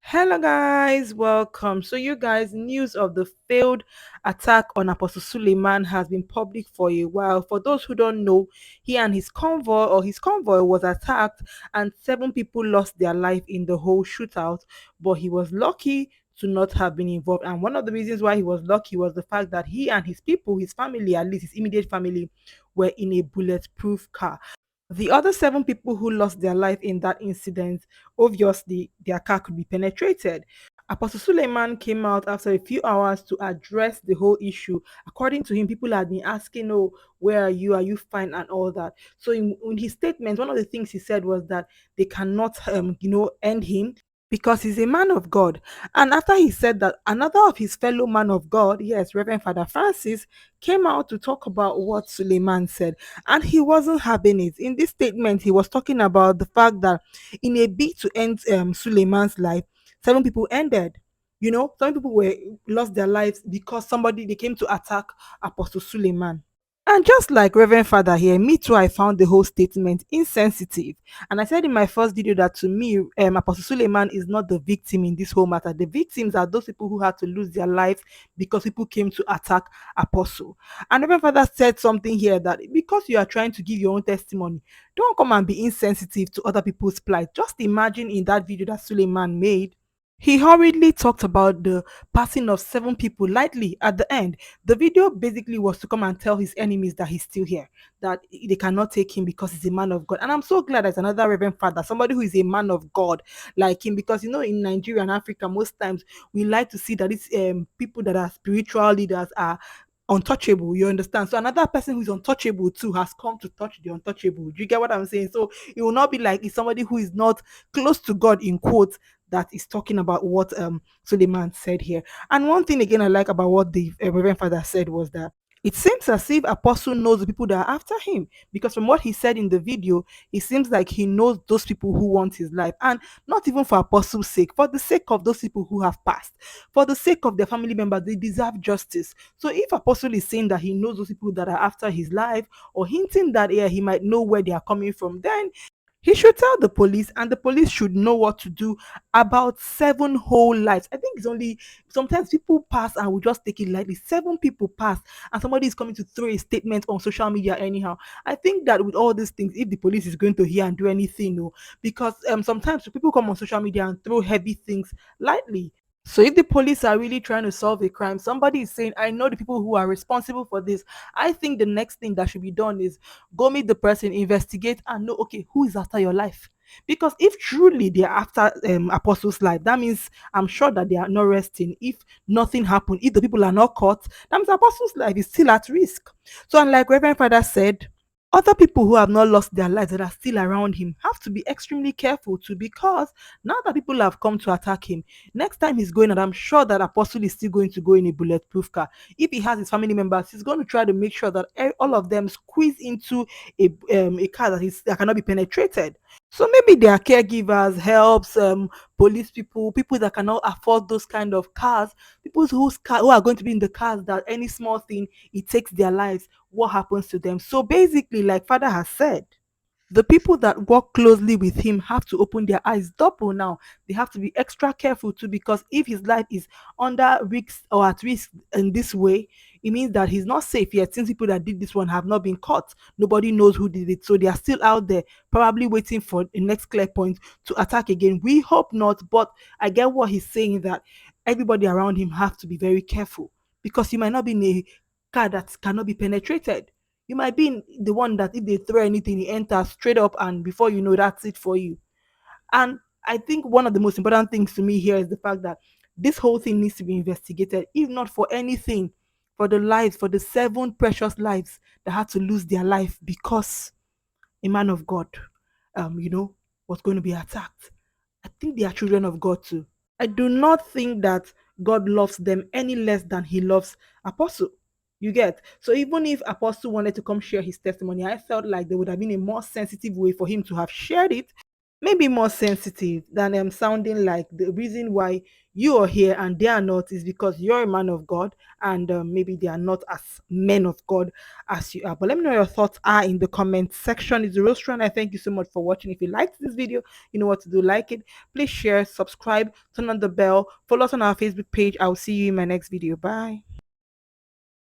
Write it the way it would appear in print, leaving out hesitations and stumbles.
Hello guys, welcome. So you guys, news of the failed attack on Apostle Suleman has been public for a while. For those who don't know, he and his convoy was attacked and seven people lost their life in the whole shootout, but he was lucky to not have been involved. And one of the reasons why he was lucky was the fact that he and his people, his family, at least his immediate family, were in a bulletproof car. The other seven people who lost their life in that incident, obviously, their car could be penetrated. Apostle Suleiman came out after a few hours to address the whole issue. According to him, people had been asking, "Oh, where are you? Are you fine?" and all that. So, in his statement, one of the things he said was that they cannot, end him because he's a man of God. And after he said that, another of his fellow man of God, yes, Reverend Father Francis, came out to talk about what Suleiman said, and he wasn't having it. In this statement, he was talking about the fact that in a bid to end Suleiman's life, seven people ended. Some people were lost their lives because somebody they came to attack Apostle Suleiman. And just like Reverend Father here, me too, I found the whole statement insensitive. And I said in my first video that to me, Apostle Suleiman is not the victim in this whole matter. The victims are those people who had to lose their lives because people came to attack Apostle. And Reverend Father said something here that because you are trying to give your own testimony, don't come and be insensitive to other people's plight. Just imagine in that video that Suleiman made, he hurriedly talked about the passing of seven people lightly at the end. The video basically was to come and tell his enemies that he's still here, that they cannot take him because he's a man of God. And I'm so glad there's another Reverend Father, somebody who is a man of God like him, because in Nigeria and Africa, most times we like to see that it's people that are spiritual leaders are untouchable. You understand? So another person who's untouchable too has come to touch the untouchable. Do you get what I'm saying? So it will not be like it's somebody who is not close to God in quotes that is talking about what Suleiman said here. And one thing again I like about what the Reverend Father said was that it seems as if Apostle knows the people that are after him, because from what he said in the video, it seems like he knows those people who want his life, and not even for Apostle's sake, for the sake of those people who have passed, for the sake of their family members, they deserve justice. So if Apostle is saying that he knows those people that are after his life, or hinting that yeah, he might know where they are coming from, then he should tell the police, and the police should know what to do about seven whole lives. I think it's only sometimes people pass and we just take it lightly. Seven people pass, and somebody is coming to throw a statement on social media anyhow. I think that with all these things, if the police is going to hear and do anything, no, because sometimes people come on social media and throw heavy things lightly. So if the police are really trying to solve a crime, somebody is saying, I know the people who are responsible for this. I think the next thing that should be done is go meet the person, investigate, and know, okay, who is after your life? Because if truly they are after Apostle's life, that means I'm sure that they are not resting. If nothing happened, if the people are not caught, that means Apostle's life is still at risk. So, unlike Reverend Father said, other people who have not lost their lives that are still around him have to be extremely careful too, because now that people have come to attack him, next time he's going, and I'm sure that Apostle is still going to go in a bulletproof car. If he has his family members, he's going to try to make sure that all of them squeeze into a car that cannot be penetrated. So maybe their caregivers, helps, police people, people that cannot afford those kind of cars, people who are going to be in the cars that any small thing it takes their lives. What happens to them? So basically, like Father has said, the people that work closely with him have to open their eyes double now. They have to be extra careful too, because if his life is under risk or at risk in this way, it means that he's not safe yet, since people that did this one have not been caught. Nobody knows who did it. So they are still out there, probably waiting for the next clear point to attack again. We hope not, but I get what he's saying, that everybody around him have to be very careful, because you might not be in a car that cannot be penetrated. You might be in the one that if they throw anything, it enters straight up, and before you know, that's it for you. And I think one of the most important things to me here is the fact that this whole thing needs to be investigated, if not for anything, for the lives, for the seven precious lives that had to lose their life because a man of God, was going to be attacked. I think they are children of God too. I do not think that God loves them any less than he loves Apostle. You get? So even if Apostle wanted to come share his testimony, I felt like there would have been a more sensitive way for him to have shared it, maybe more sensitive than sounding like. The reason why you are here and they are not is because you're a man of God, and maybe they are not as men of God as you are. But let me know your thoughts are in the comment section. It's a roast run. I thank you so much for watching. If you liked this video, you know what to do. Like it, please share, subscribe, turn on the bell, follow us on our Facebook page. I'll see you in my next video. Bye.